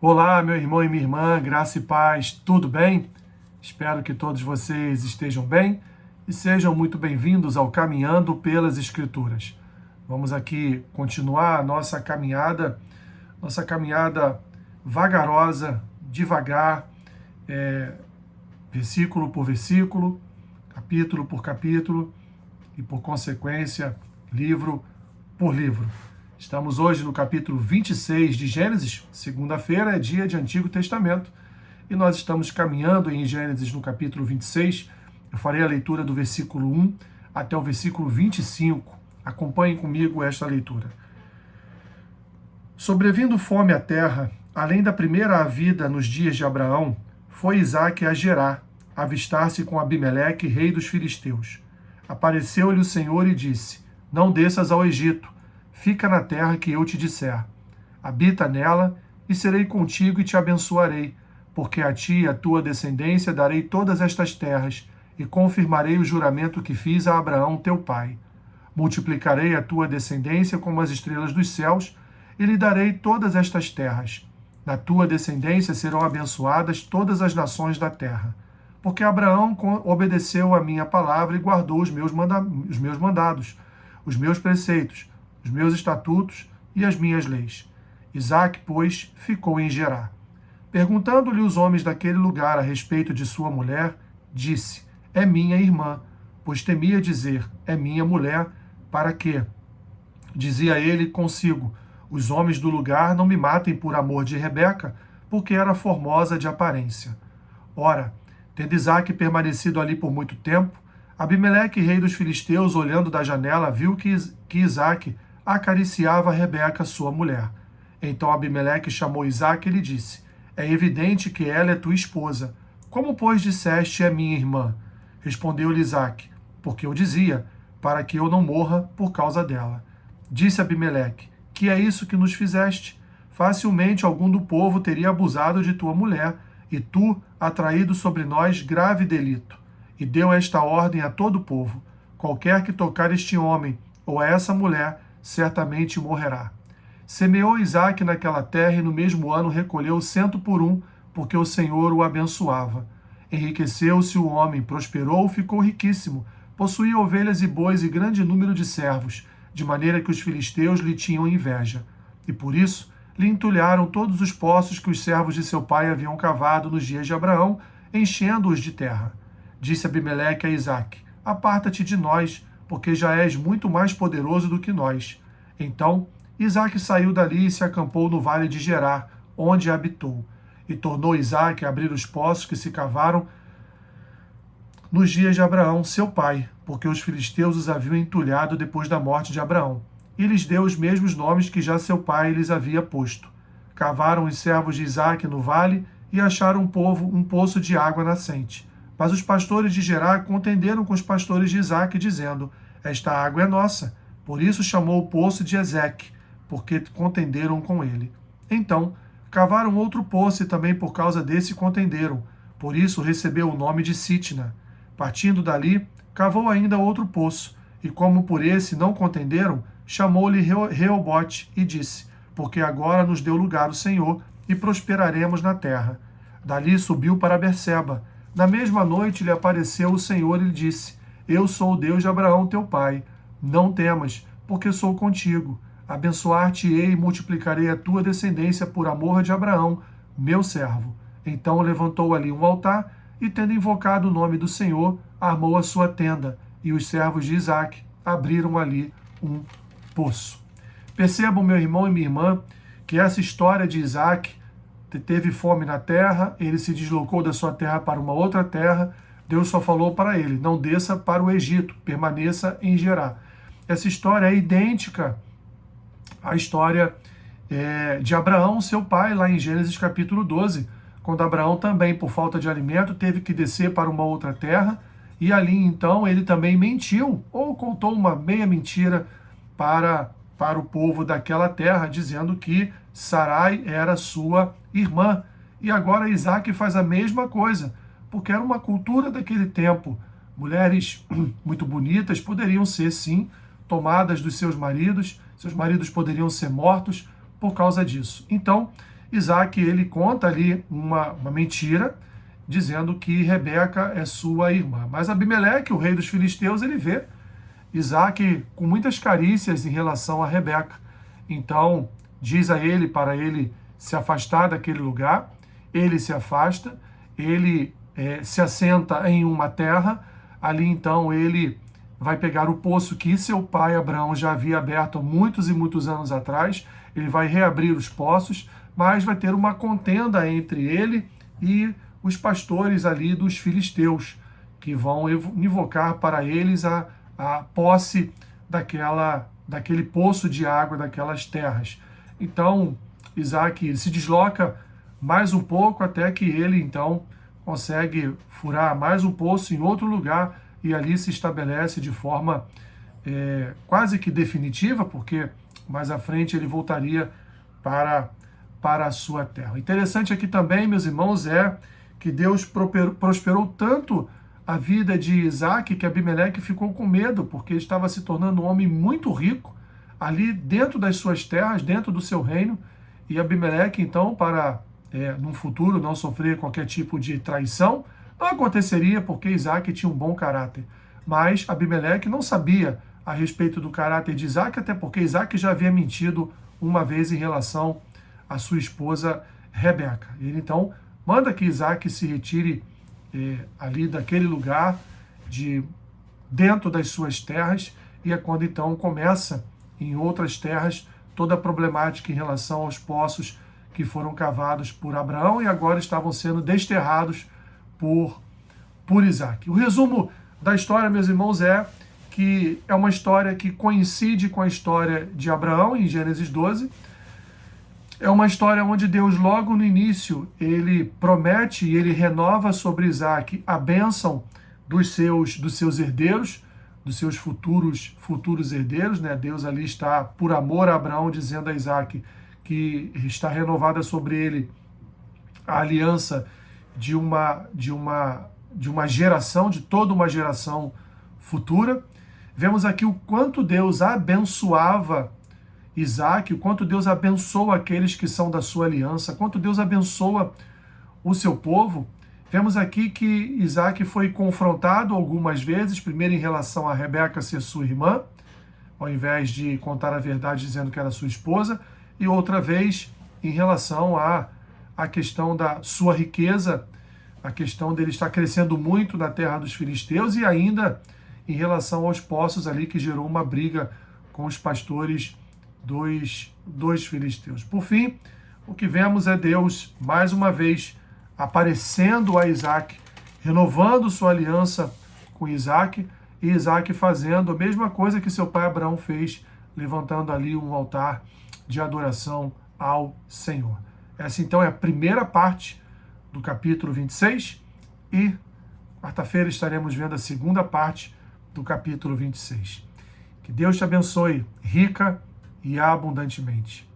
Olá, meu irmão e minha irmã, graça e paz, tudo bem? Espero que todos vocês estejam bem e sejam muito bem-vindos ao Caminhando pelas Escrituras. Vamos aqui continuar a nossa caminhada vagarosa, devagar, versículo por versículo, capítulo por capítulo e, por consequência, livro por livro. Estamos hoje no capítulo 26 de Gênesis, segunda-feira é dia de Antigo Testamento, e nós estamos caminhando em Gênesis no capítulo 26. Eu farei a leitura do versículo 1 até o versículo 25. Acompanhem comigo esta leitura. Sobrevindo fome à terra, além da primeira havida nos dias de Abraão, foi Isaque a Gerar, avistar-se com Abimeleque, rei dos filisteus. Apareceu-lhe o Senhor e disse: Não desças ao Egito, fica na terra que eu te disser. Habita nela, e serei contigo e te abençoarei, porque a ti e a tua descendência darei todas estas terras, e confirmarei o juramento que fiz a Abraão teu pai. Multiplicarei a tua descendência como as estrelas dos céus, e lhe darei todas estas terras. Na tua descendência serão abençoadas todas as nações da terra. Porque Abraão obedeceu a minha palavra e guardou os meus mandados, os meus preceitos, os meus estatutos e as minhas leis. Isaque, pois, ficou em Gerar. Perguntando-lhe os homens daquele lugar a respeito de sua mulher, disse: É minha irmã, pois temia dizer: É minha mulher, para que, dizia ele consigo, os homens do lugar não me matem por amor de Rebeca, porque era formosa de aparência. Ora, tendo Isaque permanecido ali por muito tempo, Abimeleque, rei dos filisteus, olhando da janela, viu que Isaque acariciava Rebeca, sua mulher. Então Abimeleque chamou Isaque e lhe disse: É evidente que ela é tua esposa. Como, pois, disseste: É minha irmã? Respondeu-lhe Isaque: Porque eu dizia, para que eu não morra por causa dela. Disse Abimeleque: Que é isso que nos fizeste? Facilmente algum do povo teria abusado de tua mulher, e tu, atraído sobre nós grave delito. E deu esta ordem a todo o povo: Qualquer que tocar este homem ou a essa mulher, certamente morrerá. Semeou Isaque naquela terra e no mesmo ano recolheu 100 por 1, porque o Senhor o abençoava. Enriqueceu-se o homem, prosperou, ficou riquíssimo, possuía ovelhas e bois e grande número de servos, de maneira que os filisteus lhe tinham inveja. E por isso lhe entulharam todos os poços que os servos de seu pai haviam cavado nos dias de Abraão, enchendo-os de terra. Disse Abimeleque a Isaque: Aparta-te de nós, porque já és muito mais poderoso do que nós. Então Isaque saiu dali e se acampou no vale de Gerar, onde habitou. E tornou Isaque a abrir os poços que se cavaram nos dias de Abraão, seu pai, porque os filisteus os haviam entulhado depois da morte de Abraão. E lhes deu os mesmos nomes que já seu pai lhes havia posto. Cavaram os servos de Isaque no vale e acharam um poço de água nascente. Mas os pastores de Gerar contenderam com os pastores de Isaque, dizendo: Esta água é nossa. Por isso chamou o poço de Ezeque, porque contenderam com ele. Então cavaram outro poço e também por causa desse contenderam. Por isso recebeu o nome de Sitna. Partindo dali, cavou ainda outro poço, e como por esse não contenderam, chamou-lhe Reobote e disse: Porque agora nos deu lugar o Senhor, e prosperaremos na terra. Dali subiu para Berseba. Na mesma noite lhe apareceu o Senhor e lhe disse: Eu sou o Deus de Abraão teu pai. Não temas, porque sou contigo. Abençoar-te-ei e multiplicarei a tua descendência por amor de Abraão, meu servo. Então levantou ali um altar, e tendo invocado o nome do Senhor, armou a sua tenda, e os servos de Isaque abriram ali um poço. Percebam, meu irmão e minha irmã, que essa história de Isaque teve fome na terra, ele se deslocou da sua terra para uma outra terra, Deus só falou para ele: não desça para o Egito, permaneça em Gerar. Essa história é idêntica à história de Abraão, seu pai, lá em Gênesis capítulo 12, quando Abraão também, por falta de alimento, teve que descer para uma outra terra, e ali então ele também mentiu, ou contou uma meia mentira para o povo daquela terra, dizendo que Sarai era sua irmã. E agora Isaque faz a mesma coisa, porque era uma cultura daquele tempo. Mulheres muito bonitas poderiam ser, sim, tomadas dos seus maridos poderiam ser mortos por causa disso. Então, Isaac, ele conta ali uma mentira, dizendo que Rebeca é sua irmã. Mas Abimeleque, o rei dos filisteus, ele vê Isaac com muitas carícias em relação a Rebeca. Então, diz a ele para ele se afastar daquele lugar. Ele se afasta, ele se assenta em uma terra. Ali, então, ele vai pegar o poço que seu pai Abraão já havia aberto há muitos e muitos anos atrás. Ele vai reabrir os poços, mas vai ter uma contenda entre ele e os pastores ali dos filisteus, que vão invocar para eles a posse daquele poço de água, daquelas terras. Então, Isaac se desloca mais um pouco até que ele, então, consegue furar mais um poço em outro lugar e ali se estabelece de forma quase que definitiva, porque mais à frente ele voltaria para a sua terra. O interessante aqui também, meus irmãos, é que Deus prosperou tanto a vida de Isaac que Abimeleque ficou com medo, porque ele estava se tornando um homem muito rico ali dentro das suas terras, dentro do seu reino. E Abimeleque, então, para num futuro não sofrer qualquer tipo de traição, não aconteceria porque Isaac tinha um bom caráter. Mas Abimeleque não sabia a respeito do caráter de Isaac, até porque Isaac já havia mentido uma vez em relação à sua esposa Rebeca. Ele então manda que Isaac se retire ali daquele lugar, dentro das suas terras, e é quando então começa em outras terras toda a problemática em relação aos poços que foram cavados por Abraão e agora estavam sendo desterrados por Isaac. O resumo da história, meus irmãos, é que é uma história que coincide com a história de Abraão, em Gênesis 12. É uma história onde Deus, logo no início, ele promete e ele renova sobre Isaac a bênção dos seus herdeiros, dos seus futuros herdeiros, né? Deus ali está, por amor a Abraão, dizendo a Isaac que está renovada sobre ele a aliança de uma geração, de toda uma geração futura. Vemos aqui o quanto Deus abençoava Isaac, o quanto Deus abençoa aqueles que são da sua aliança, quanto Deus abençoa o seu povo. Vemos aqui que Isaac foi confrontado algumas vezes, primeiro em relação a Rebeca ser sua irmã, ao invés de contar a verdade dizendo que era sua esposa, e outra vez em relação à questão da sua riqueza, a questão dele estar crescendo muito na terra dos filisteus e ainda em relação aos poços ali que gerou uma briga com os pastores dos filisteus. Por fim, o que vemos é Deus, mais uma vez, aparecendo a Isaac, renovando sua aliança com Isaac, e Isaac fazendo a mesma coisa que seu pai Abraão fez, levantando ali um altar de adoração ao Senhor. Essa, então, é a primeira parte do capítulo 26, e quarta-feira estaremos vendo a segunda parte do capítulo 26. Que Deus te abençoe rica e abundantemente.